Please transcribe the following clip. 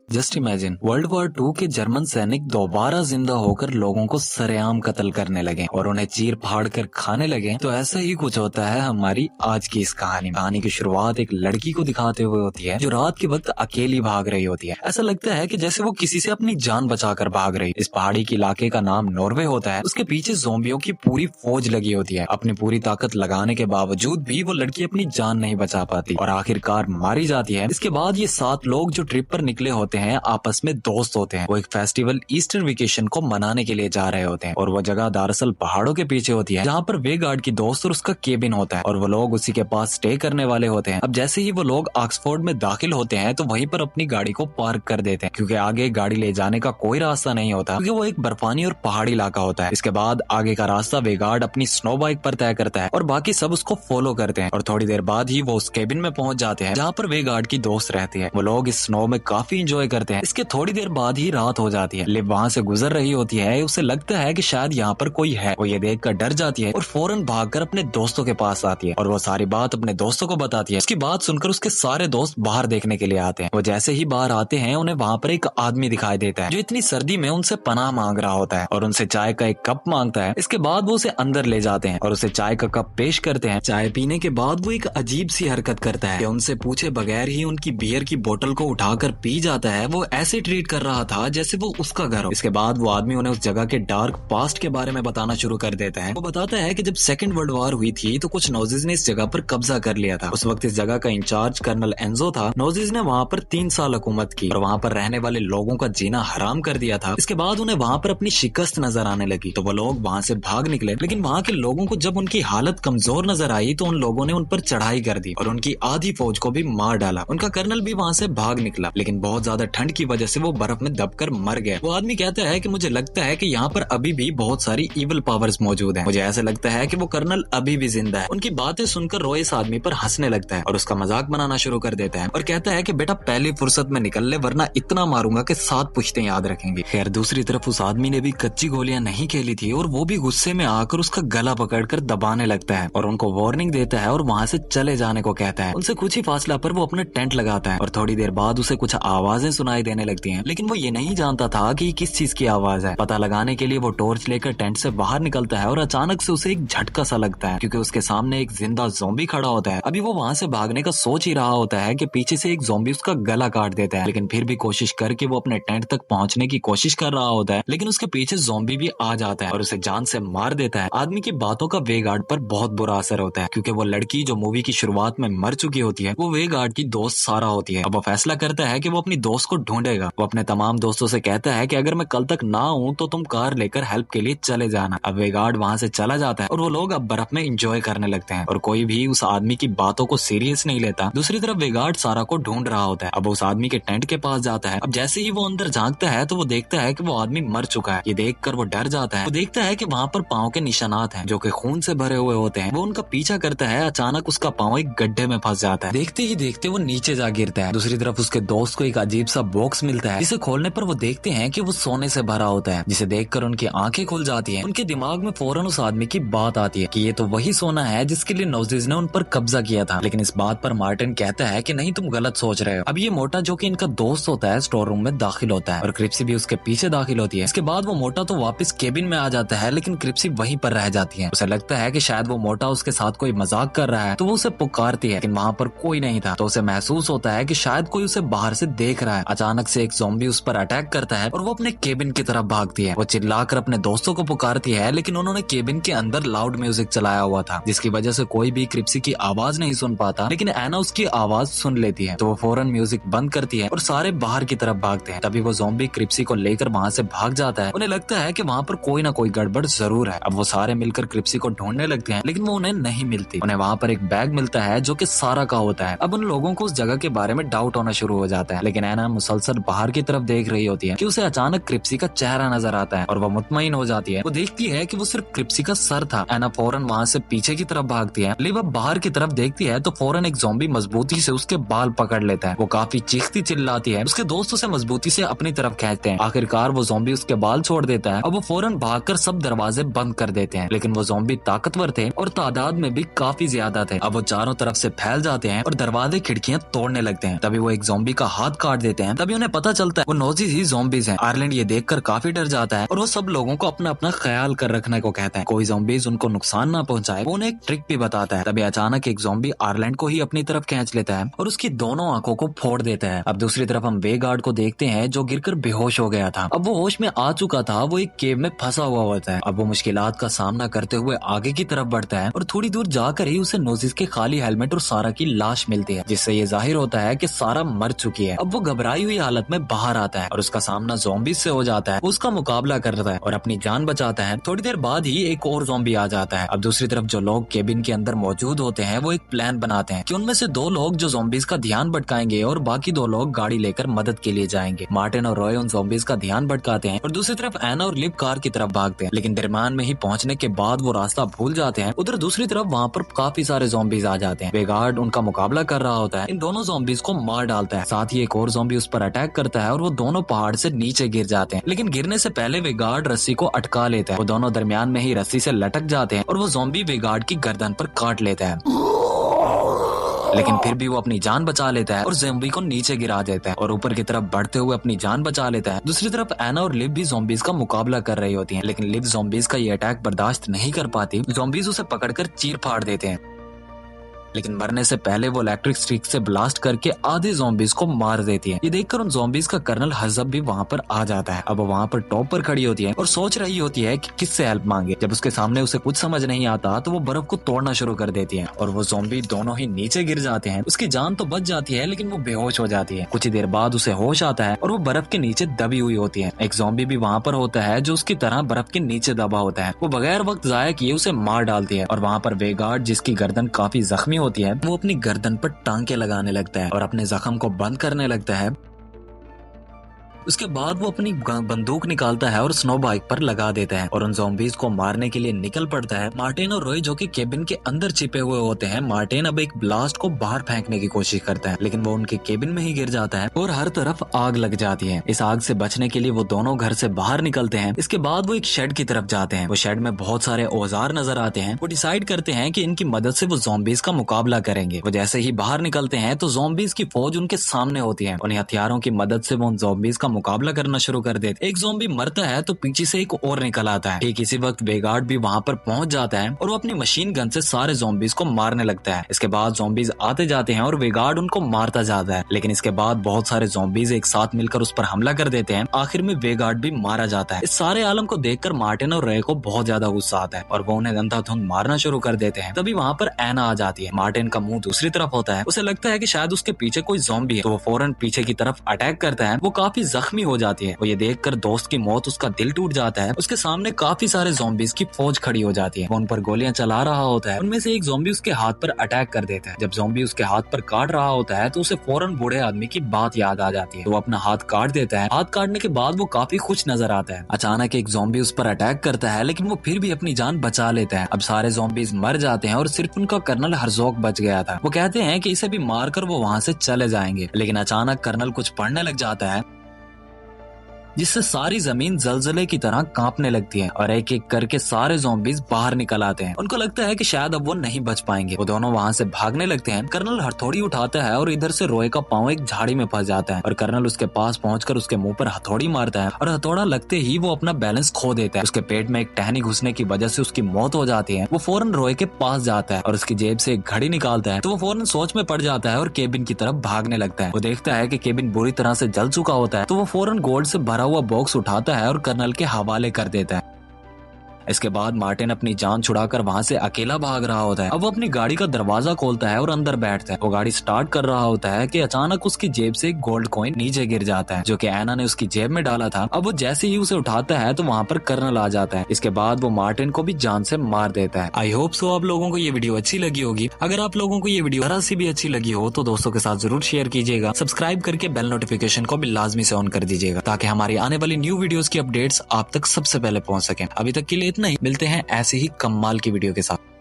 Just imagine world war 2 के German सैनिक दोबारा जिंदा होकर लोगों को सरेआम कत्ल करने लगे और उन्हें चीर फाड़ कर खाने लगे। तो ऐसा ही कुछ होता है हमारी आज की इस कहानी की शुरुआत एक लड़की को दिखाते हुए होती है जो रात के वक्त अकेली भाग रही होती है। ऐसा लगता है कि जैसे वो किसी से अपनी जान बचाकर भाग रही। इस पहाड़ी के इलाके का नाम नॉर्वे होता है। उसके पीछे ज़ोंबियों की पूरी फौज लगी होती है। अपनी पूरी ताकत लगाने के बावजूद भी वो लड़की अपनी जान नहीं बचा पाती और आखिरकार मारी जाती है। इसके बाद ये 7 लोग जो ट्रिप पर निकले होते हैं आपस में दोस्त होते हैं। वो एक फेस्टिवल ईस्टर वेकेशन को मनाने के लिए जा रहे होते हैं और वो जगह दरअसल पहाड़ों के पीछे होती है जहाँ पर वेगार्ड की दोस्त और उसका केबिन होता है और वो लोग उसी के पास स्टे करने वाले होते हैं। अब जैसे ही वो लोग ऑक्सफोर्ड में दाखिल होते हैं तो वहीं पर अपनी गाड़ी को पार्क कर देते हैं क्योंकि आगे गाड़ी ले जाने का कोई रास्ता नहीं होता क्योंकि वो एक बर्फानी और पहाड़ी इलाका होता है। इसके बाद आगे का रास्ता वेगार्ड अपनी स्नो बाइक पर तय करता है और बाकी सब उसको फॉलो करते हैं और थोड़ी देर बाद ही वो उस केबिन में पहुंच जाते हैं जहाँ पर वेगार्ड की दोस्त रहती है। वो लोग इस स्नो में काफी इंजॉय करते हैं। इसके थोड़ी देर बाद ही रात हो जाती है। लिव वहाँ से गुजर रही होती है। उसे लगता है कि शायद यहाँ पर कोई है। वो ये देखकर डर जाती है और फौरन भागकर अपने दोस्तों के पास आती है और वो सारी बात अपने दोस्तों को बताती है। उसकी बात सुनकर उसके सारे दोस्त बाहर देखने के लिए आते हैं। वो जैसे ही बाहर आते हैं उन्हें वहाँ पर एक आदमी दिखाई देता है जो इतनी सर्दी में उनसे पनाह मांग रहा होता है और उनसे चाय का एक कप मांगता है। इसके बाद वो उसे अंदर ले जाते हैं और उसे चाय का कप पेश करते हैं। चाय पीने के बाद वो एक अजीब सी हरकत करता है कि उनसे पूछे बगैर ही उनकी बियर की बोतल को उठाकर पी जाता है। वो ऐसे ट्रीट कर रहा था जैसे वो उसका घर हो। इसके बाद वो आदमी उन्हें उस जगह के डार्क पास्ट के बारे में बताना शुरू कर देता है। वो बताता है कि जब सेकंड वर्ल्ड वॉर हुई थी तो कुछ नोजिस ने इस जगह पर कब्जा कर लिया था। उस वक्त इस जगह का इंचार्ज कर्नल एंजो था। नोजिस ने वहाँ पर 3 साल हुकूमत की और वहाँ पर रहने वाले लोगों का जीना हराम कर दिया था। इसके बाद उन्हें वहाँ पर अपनी शिकस्त नजर आने लगी तो वो लोग वहाँ से भाग निकले। लेकिन वहाँ के लोगों को जब उनकी हालत कमजोर नजर आई तो उन लोगों ने उन पर चढ़ाई कर दी और उनकी आधी फौज को भी मार डाला। उनका कर्नल भी वहाँ से भाग निकला लेकिन बहुत ज्यादा ठंड की वजह से वो बर्फ में दबकर मर गया। वो आदमी कहता है कि मुझे लगता है कि यहाँ पर अभी भी बहुत सारी इविल पावर्स मौजूद हैं। मुझे ऐसा लगता है कि वो कर्नल अभी भी जिंदा है। उनकी बातें सुनकर रॉय इस आदमी पर हंसने लगता है और उसका मजाक बनाना शुरू कर देता है और कहता है कि बेटा पहली फुर्सत में निकल ले वरना इतना मारूंगा कि 7 पुश्तें याद रखेंगे। खैर दूसरी तरफ उस आदमी ने भी कच्ची गोलियां नहीं खेली थी और वो भी गुस्से में आकर उसका गला पकड़कर दबाने लगता है और उनको वार्निंग देता है और वहाँ से चले जाने को कहता है। उनसे कुछ ही फासला पर वो अपने टेंट लगाता है और थोड़ी देर बाद उसे कुछ आवाजें सुनाई देने लगती हैं लेकिन वो ये नहीं जानता था कि किस चीज की आवाज है। पता लगाने के लिए वो टॉर्च लेकर टेंट से बाहर निकलता है और अचानक से उसे एक झटका सा लगता है क्योंकि उसके सामने एक जिंदा ज़ॉम्बी खड़ा होता है। अभी वो वहाँ से भागने का सोच ही रहा होता है कि पीछे से एक ज़ॉम्बी उसका गला काट देता है लेकिन फिर भी कोशिश करके वो अपने टेंट तक पहुंचने की कोशिश कर रहा होता है लेकिन उसके पीछे ज़ॉम्बी भी आ जाता है और उसे जान से मार देता है। आदमी की बातों का वेगार्ड पर बहुत बुरा असर होता है क्योंकि वो लड़की जो मूवी की शुरुआत में मर चुकी होती है वो वेगार्ड की दोस्त सारा होती है। अब वो फैसला करता है कि वो अपनी दोस्त को ढूंढेगा। वो अपने तमाम दोस्तों से कहता है कि अगर मैं कल तक ना हूँ तो तुम कार लेकर हेल्प के लिए चले जाना। अब वेगार्ड वहाँ से चला जाता है और वो लोग अब बर्फ में एंजॉय करने लगते हैं और कोई भी उस आदमी की बातों को सीरियस नहीं लेता। दूसरी तरफ वेगार्ड सारा को ढूंढ रहा होता है। अब उस आदमी के टेंट के पास जाता है। अब जैसे ही वो अंदर झांकता है तो वो देखता है कि वो आदमी मर चुका है। ये देखकर वो डर जाता है। वो देखता है कि वहाँ पर पाँव के निशानात हैं जो कि खून से भरे हुए होते हैं। वो उनका पीछा करता है। अचानक उसका पाँव एक गड्ढे में फंस जाता है। देखते ही देखते वो नीचे जा गिरता है। दूसरी तरफ उसके दोस्त को एक अजीब सा बॉक्स मिलता है जिसे खोलने पर वो देखते हैं कि वो सोने से भरा होता है जिसे देखकर उनकी आंखें खुल जाती हैं। उनके दिमाग में फौरन उस आदमी की बात आती है कि ये तो वही सोना है जिसके लिए नोजिस ने उन पर कब्जा किया था। लेकिन इस बात पर मार्टिन कहता है कि नहीं तुम गलत सोच रहे हो। अब ये मोटा जो कि इनका दोस्त होता है स्टोर रूम में दाखिल होता है और क्रिप्सी भी उसके पीछे दाखिल होती है। इसके बाद वो मोटा तो वापस केबिन में आ जाता है लेकिन क्रिप्सी वहीं पर रह जाती है। उसे लगता है कि शायद वो मोटा उसके साथ कोई मजाक कर रहा है तो वो उसे पुकारती है लेकिन वहाँ पर कोई नहीं था तो उसे महसूस होता है कि शायद कोई उसे बाहर से देख रहा है। अचानक से एक ज़ॉम्बी उस पर अटैक करता है और वो अपने केबिन की तरफ भागती है। वो चिल्लाकर अपने दोस्तों को पुकारती है लेकिन उन्होंने केबिन के अंदर लाउड म्यूजिक चलाया हुआ था जिसकी वजह से कोई भी क्रिप्सी की आवाज नहीं सुन पाता लेकिन एना उसकी आवाज सुन लेती है तो वो फौरन म्यूजिक बंद करती है और सारे बाहर की तरफ भागते हैं। तभी वो ज़ॉम्बी क्रिप्सी को लेकर वहाँ से भाग जाता है। उन्हें लगता है कि वहाँ पर कोई ना कोई गड़बड़ जरूर है। अब वो सारे मिलकर क्रिप्सी को ढूंढने लगते हैं लेकिन वो उन्हें नहीं मिलती। उन्हें वहाँ पर एक बैग मिलता है जो कि सारा का होता है। अब उन लोगों को उस जगह के बारे में डाउट होना शुरू हो जाता है लेकिन एना मुसलसल बाहर की तरफ देख रही होती है कि उसे अचानक क्रिप्सी का चेहरा नजर आता है और वो मुतमईन हो जाती है। वो देखती है कि वो सिर्फ क्रिप्सी का सर था। एना फौरन वहाँ से पीछे की तरफ भागती है। लिव अब बाहर की तरफ देखती है तो फौरन एक ज़ॉम्बी मजबूती से उसके बाल पकड़ लेता है। वो काफी चीखती चिल्लाती है। उसके दोस्त उसे मजबूती से अपनी तरफ खींचते हैं। आखिरकार वो ज़ॉम्बी उसके बाल छोड़ देता है। अब वो फौरन भागकर सब दरवाजे बंद कर देते हैं, लेकिन वो ज़ॉम्बी ताकतवर थे और तादाद में भी काफी ज्यादा थे। अब वो चारों तरफ से फैल जाते हैं और दरवाजे खिड़कियां तोड़ने लगते हैं। तभी वो एक ज़ॉम्बी का हाथ काट देते हैं। तभी उन्हें पता चलता है वो नोजी ही ज़ॉम्बीज हैं। आयरलैंड ये देखकर काफी डर जाता है और वो सब लोगों को अपना अपना ख्याल कर रखने को कहता है। कोई ज़ॉम्बीज उनको नुकसान ना पहुंचाए, वो उन्हें एक ट्रिक भी बताता है। तभी अचानक एक ज़ॉम्बी आयरलैंड को ही अपनी तरफ खींच लेता है और उसकी दोनों आंखों को फोड़ देता है। अब दूसरी तरफ हम वेगार्ड को देखते हैं जो गिरकर बेहोश हो गया था। अब वो होश में आ चुका था। वो एक केव में फंसा हुआ होता है। अब वो मुश्किलात का सामना करते हुए आगे की तरफ बढ़ता है और थोड़ी दूर जाकर ही उसे नोजिस के खाली हेलमेट और सारा की लाश मिलती है, जिससे ये जाहिर होता है कि सारा मर चुकी है। अब वो घबराई हुई हालत में बाहर आता है और उसका सामना ज़ॉम्बीज से हो जाता है। उसका मुकाबला करता है और अपनी जान बचाता है। थोड़ी देर बाद ही एक और ज़ॉम्बी आ जाता है। अब दूसरी तरफ जो लोग केबिन के अंदर मौजूद होते हैं वो एक प्लान बनाते हैं कि उनमें से 2 लोग जो ज़ॉम्बीज का ध्यान भटकाएंगे और बाकी 2 लोग गाड़ी लेकर मदद के लिए जाएंगे। मार्टिन और रॉय उन ज़ॉम्बीज का ध्यान भटकाते हैं और दूसरी तरफ एना और लिव कार की तरफ भागते हैं, लेकिन दरमियान में ही पहुंचने के बाद वो रास्ता भूल जाते हैं। उधर दूसरी तरफ वहाँ पर काफी सारे ज़ॉम्बीज आ जाते हैं। वेगार्ड उनका मुकाबला कर रहा होता है। इन दोनों ज़ॉम्बीज को मार डालता है। साथ ही एक और ज़ॉम्बी उस पर अटैक करता है और वो दोनों पहाड़ से नीचे गिर जाते हैं, लेकिन गिरने से पहले वेगार्ड रस्सी को अटका लेता है। वो दोनों दरमियान में ही रस्सी से लटक जाते हैं और वो ज़ॉम्बी वेगार्ड की गर्दन पर काट लेता है, लेकिन फिर भी वो अपनी जान बचा लेता है और ज़ॉम्बी को नीचे गिरा देता है और ऊपर की तरफ बढ़ते हुए अपनी जान बचा लेता है। दूसरी तरफ एना और लिव भी ज़ॉम्बीज का मुकाबला कर रही होती हैं, लेकिन लिव ज़ॉम्बीज का ये अटैक बर्दाश्त नहीं कर पाती। ज़ॉम्बीज उसे पकड़कर चीर फाड़ देते हैं, लेकिन मरने से पहले वो इलेक्ट्रिक स्ट्रिक से ब्लास्ट करके आधे ज़ॉम्बीज को मार देती है। ये देखकर उन ज़ॉम्बीज का कर्नल हजब भी वहाँ पर आ जाता है। अब वो वहाँ पर टॉप पर खड़ी होती है और सोच रही होती है कि किससे हेल्प मांगे। जब उसके सामने उसे कुछ समझ नहीं आता तो वो बर्फ को तोड़ना शुरू कर देती है और वो ज़ॉम्बी दोनों ही नीचे गिर जाते हैं। उसकी जान तो बच जाती है, लेकिन वो बेहोश हो जाती है। कुछ ही देर बाद उसे होश आता है और वो बर्फ के नीचे दबी हुई होती है। एक ज़ॉम्बी भी वहाँ पर होता है जो उसकी तरह बर्फ के नीचे दबा होता है। वो बगैर वक्त जाया किए उसे मार डालती है और वहाँ पर वेगार्ड, जिसकी गर्दन काफी जख्मी होती है, वो अपनी गर्दन पर टांके लगाने लगता है और अपने जख्म को बंद करने लगता है। उसके बाद वो अपनी बंदूक निकालता है और स्नो बाइक पर लगा देता है और उन ज़ॉम्बीज को मारने के लिए निकल पड़ता है। मार्टिन और रॉय जो कि केबिन के अंदर छिपे हुए होते हैं, मार्टिन अब एक ब्लास्ट को बाहर फेंकने की कोशिश करता है, लेकिन वो उनके केबिन में ही गिर जाता है और हर तरफ आग लग जाती है। इस आग से बचने के लिए वो दोनों घर से बाहर निकलते हैं। इसके बाद वो एक शेड की तरफ जाते हैं। वो शेड में बहुत सारे औजार नजर आते हैं। वो डिसाइड करते हैं कि इनकी मदद से वो ज़ॉम्बीज का मुकाबला करेंगे। वो जैसे ही बाहर निकलते हैं तो ज़ॉम्बीज की फौज उनके सामने होती है। उन्हें हथियारों की मदद से वो उन ज़ॉम्बीज का मुकाबला करना शुरू कर देते। एक ज़ॉम्बी मरता है तो पीछे से एक और निकल आता है। ठीक इसी वक्त वेगार्ड भी वहाँ पर पहुंच जाता है और वो अपनी मशीन गन से सारे ज़ॉम्बीज को मारने लगता है। इसके बाद ज़ॉम्बीज आते जाते हैं और वेगार्ड उनको मारता जाता है, लेकिन इसके बाद बहुत सारे ज़ॉम्बीज एक साथ मिलकर उस पर हमला कर देते हैं। आखिर में वेगार्ड भी मारा जाता है। इस सारे आलम को देखकर मार्टिन और रे को बहुत ज्यादा गुस्सा आता है और वो उन्हें अंधाधुंध मारना शुरू कर देते हैं। तभी वहाँ पर एना आ जाती है। मार्टिन का मुंह दूसरी तरफ होता है। उसे लगता है कि शायद उसके पीछे कोई ज़ॉम्बी है, तो वो फौरन पीछे की तरफ अटैक करता है। वो काफी जख्मी हो जाती है। वो ये देखकर दोस्त की मौत, उसका दिल टूट जाता है। उसके सामने काफी सारे ज़ॉम्बीज की फौज खड़ी हो जाती है। वो उन पर गोलियां चला रहा होता है। उनमें से एक ज़ॉम्बी उसके हाथ पर अटैक कर देता है। जब ज़ॉम्बी उसके हाथ पर काट रहा होता है तो उसे फौरन बूढ़े आदमी की बात याद आ जाती है। तो वो अपना हाथ काट देता है। हाथ काटने के बाद वो काफी खुश नजर आता है। अचानक एक ज़ॉम्बी उस पर अटैक करता है, लेकिन वो फिर भी अपनी जान बचा लेता है। अब सारे ज़ॉम्बीज मर जाते हैं और सिर्फ उनका कर्नल हर्जोग बच गया था। वो कहते हैं कि इसे भी मारकर वो वहाँ से चले जाएंगे, लेकिन अचानक कर्नल कुछ पढ़ने लग जाता है, जिससे सारी जमीन जलजले की तरह कांपने लगती है और एक एक करके सारे ज़ॉम्बीज बाहर निकल आते हैं। उनको लगता है कि शायद अब वो नहीं बच पाएंगे। वो दोनों वहाँ से भागने लगते हैं। कर्नल हथौड़ी उठाता है और इधर से रॉय का पाँव एक झाड़ी में फंस जाता है और कर्नल उसके पास पहुंचकर उसके मुंह पर हथौड़ी मारता है और हथौड़ा लगते ही वो अपना बैलेंस खो देता है। उसके पेट में एक टहनी घुसने की वजह से उसकी मौत हो जाती है। वो फौरन रॉय के पास जाता है और उसकी जेब से एक घड़ी निकालता है, तो वो फौरन सोच में पड़ जाता है और केबिन की तरफ भागने लगता है। वो देखता है कि केबिन बुरी तरह से जल चुका होता है, तो वो फौरन गोल्ड से भरा हुआ बॉक्स उठाता है और कर्नल के हवाले कर देता है। इसके बाद मार्टिन अपनी जान छुड़ाकर वहाँ से अकेला भाग रहा होता है। अब वो अपनी गाड़ी का दरवाजा खोलता है और अंदर बैठता है। वो गाड़ी स्टार्ट कर रहा होता है कि अचानक उसकी जेब से गोल्ड कॉइन नीचे गिर जाता है जो कि एना ने उसकी जेब में डाला था। अब वो जैसे ही उसे उठाता है तो वहाँ पर कर्नल आ जाता है। इसके बाद वो मार्टिन को भी जान से मार देता है। आई होप सो आप लोगों को ये वीडियो अच्छी लगी होगी। अगर आप लोगों को ये वीडियो जरा सी भी अच्छी लगी हो तो दोस्तों के साथ जरूर शेयर कीजिएगा। सब्सक्राइब करके बेल नोटिफिकेशन को भी लाजमी से ऑन कर दीजिएगा ताकि हमारी आने वाली न्यू वीडियोस की अपडेट्स आप तक सबसे पहले पहुंच सकें। अभी तक के लिए इतना ही, मिलते हैं ऐसे ही कमाल की वीडियो के साथ।